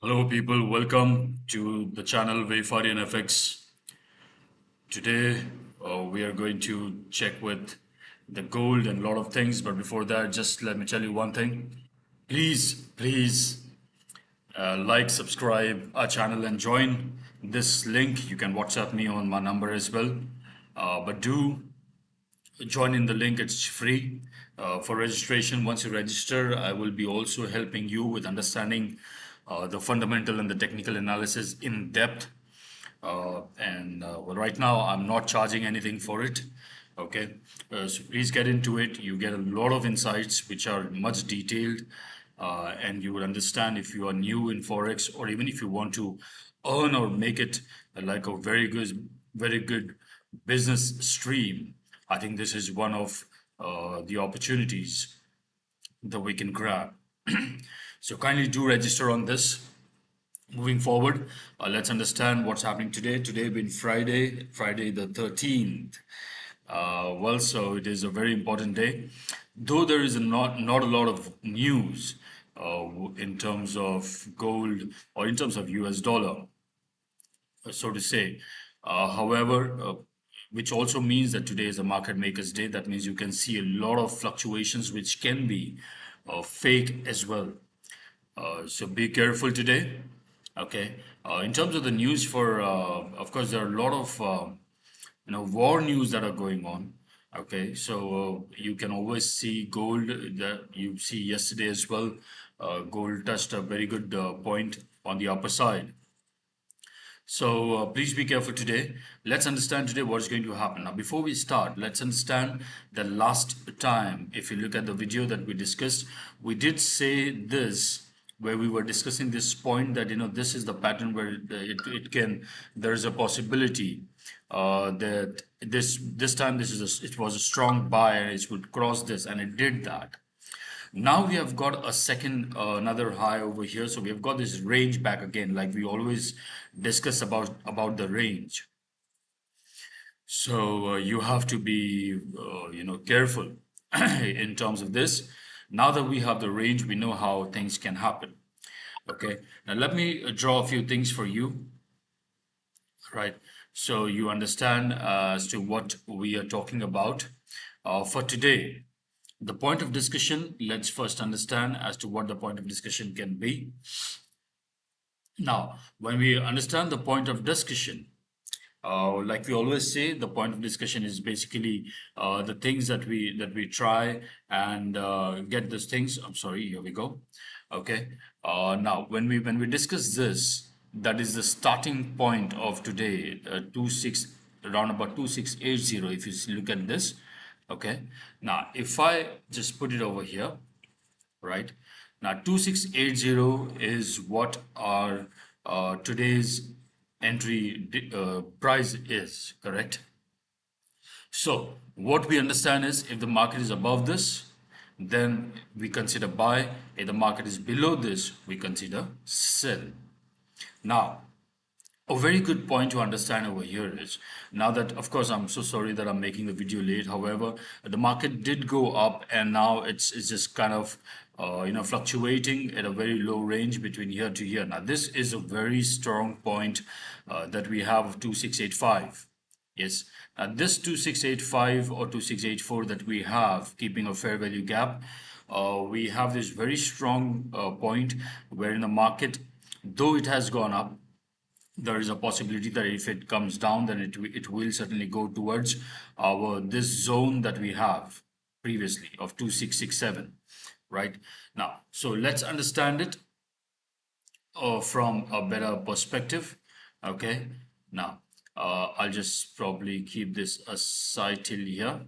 Hello people, welcome to the channel Wayfarianfx. Today we are going to check with the gold and a lot of things, but before that just let me tell you one thing. Please like, subscribe our channel and join this link. You can WhatsApp me on my number as well. But do join in the link, it's free for registration. Once you register, I will be also helping you with understanding the fundamental and the technical analysis in depth. Well, right now I'm not charging anything for it. Okay, so please get into it. You get a lot of insights which are much detailed, and you will understand if you are new in Forex, or even if you want to earn or make it like a very good business stream. I think this is one of the opportunities that we can grab. So kindly do register on this. Moving forward, let's understand what's happening today. Today being Friday the 13th. So it is a very important day. Though there is not a lot of news in terms of gold or in terms of US dollar, so to say. However, which also means that today is a market makers day. That means you can see a lot of fluctuations which can be fake as well. So be careful today. Okay. In terms of the news of course, there are a lot of war news that are going on. Okay, so you can always see gold that you see yesterday as well. Gold touched a very good point on the upper side. So please be careful today. Let's understand today what is going to happen. Now, before we start, let's understand the last time. If you look at the video that we discussed, we did say this where we were discussing this point that this is the pattern where there is a possibility that this time it was a strong buy and it would cross this, and it did that. Now we have got a second, another high over here. So we have got this range back again, like we always discuss about the range. So you have to be, careful in terms of this. Now that we have the range, we know how things can happen. Okay. Now let me draw a few things for you, right? So you understand as to what we are talking about for today. The point of discussion, let's first understand as to what the point of discussion can be. Now, when we understand the point of discussion, like we always say, the point of discussion is basically the things that we try and get those things. I'm sorry, here we go. Okay. Now, when we discuss this, that is the starting point of today, around about 2680. If you look at this, okay. Now, if I just put it over here, right? Now, 2680 is what our today's entry price is, correct? So what we understand is if the market is above this, then we consider buy. If the market is below this, we consider sell. Now, a very good point to understand over here is now that, of course, I'm so sorry that I'm making the video late. However, the market did go up and now it's just kind of fluctuating at a very low range between here to here. Now, this is a very strong point that we have of 2685. Yes, this 2685 or 2684 that we have, keeping a fair value gap, we have this very strong point where in the market, though it has gone up, there is a possibility that if it comes down, then it will certainly go towards this zone that we have previously of 2667, right? Now, so let's understand it from a better perspective. Okay, now I'll just probably keep this aside till here.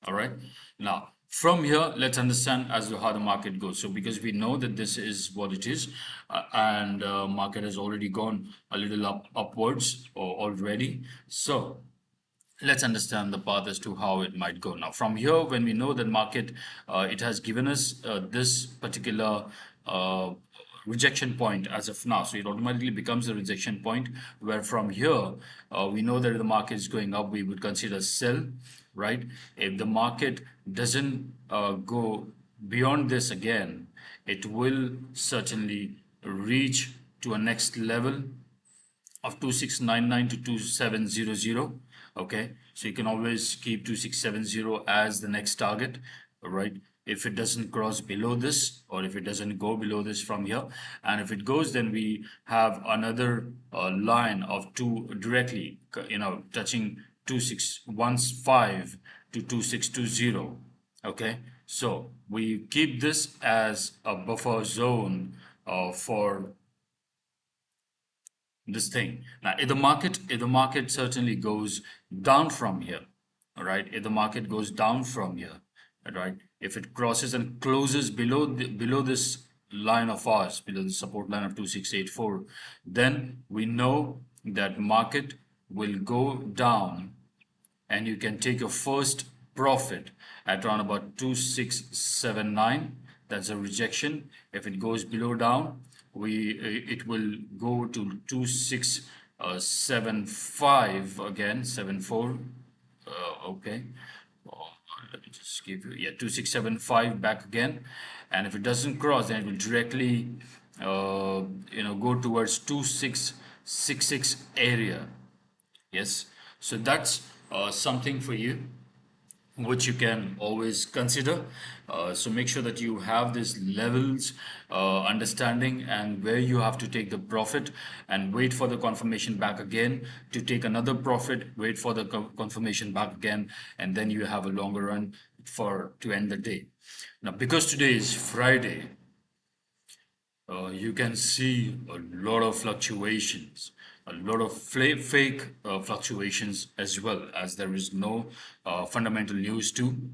All right, now from here, let's understand as to how the market goes. So because we know that this is what it is, and market has already gone a little upwards already. So let's understand the path as to how it might go. Now from here, when we know that market, it has given us this particular rejection point as of now, so it automatically becomes a rejection point, where from here we know that if the market is going up, we would consider sell, right? If the market doesn't go beyond this again, it will certainly reach to a next level of 2699 to 2700. Okay, so you can always keep 2670 as the next target. All right, if it doesn't cross below this, or if it doesn't go below this from here, and if it goes, then we have another line of two directly, touching 2615 to 2620. Okay, so we keep this as a buffer zone for this thing. Now, if the market certainly goes down from here, all right, if the market goes down from here, all right, if it crosses and closes below this line of ours, below the support line of 2684, then we know that market will go down, and you can take your first profit at around about 2679. That's a rejection. If it goes below down, it will go to 2675 again, 74. Okay. Oh, let me just give you, yeah, 2675 back again. And if it doesn't cross, then it will directly go towards 2666 area. Yes, so that's something for you which you can always consider. So make sure that you have these levels, understanding, and where you have to take the profit, and wait for the confirmation back again to take another profit, wait for the confirmation back again, and then you have a longer run to end the day. Now, because today is Friday, you can see a lot of fluctuations, a lot of fake fluctuations, as well as there is no fundamental news too.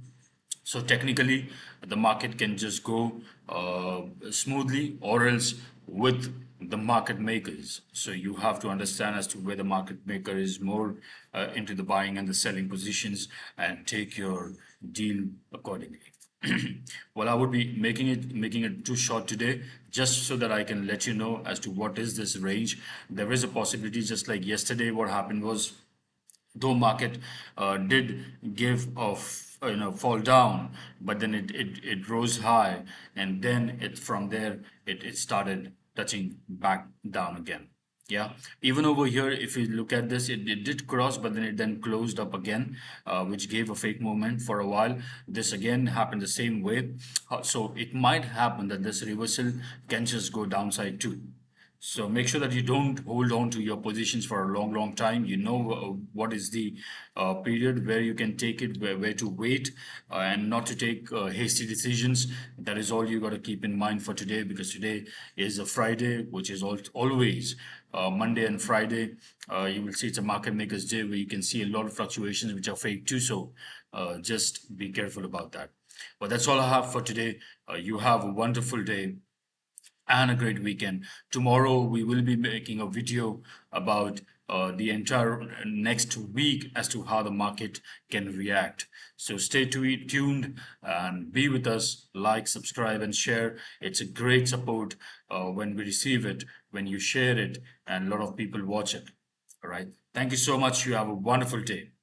So technically, the market can just go smoothly, or else with the market makers. So you have to understand as to where the market maker is more into the buying and the selling positions, and take your deal accordingly. Well, I would be making it too short today, just so that I can let you know as to what is this range. There is a possibility, just like yesterday, what happened was, though market did give off, fall down, but then it rose high, and then from there it started touching back down again. Yeah, even over here, if you look at this, it did cross, but then it closed up again, which gave a fake movement for a while. This again happened the same way. So it might happen that this reversal can just go downside too. So make sure that you don't hold on to your positions for a long, long time. You know what is the period where you can take it, where to wait, and not to take hasty decisions. That is all you got to keep in mind for today, because today is a Friday, which is always Monday and Friday. You will see it's a market makers day, where you can see a lot of fluctuations which are fake too. So just be careful about that. But that's all I have for today. You have a wonderful day and a great weekend. Tomorrow we will be making a video about the entire next week as to how the market can react. So stay tuned and be with us. Like, subscribe, and share. It's a great support when we receive it, when you share it, and a lot of people watch it. All right. Thank you so much. You have a wonderful day.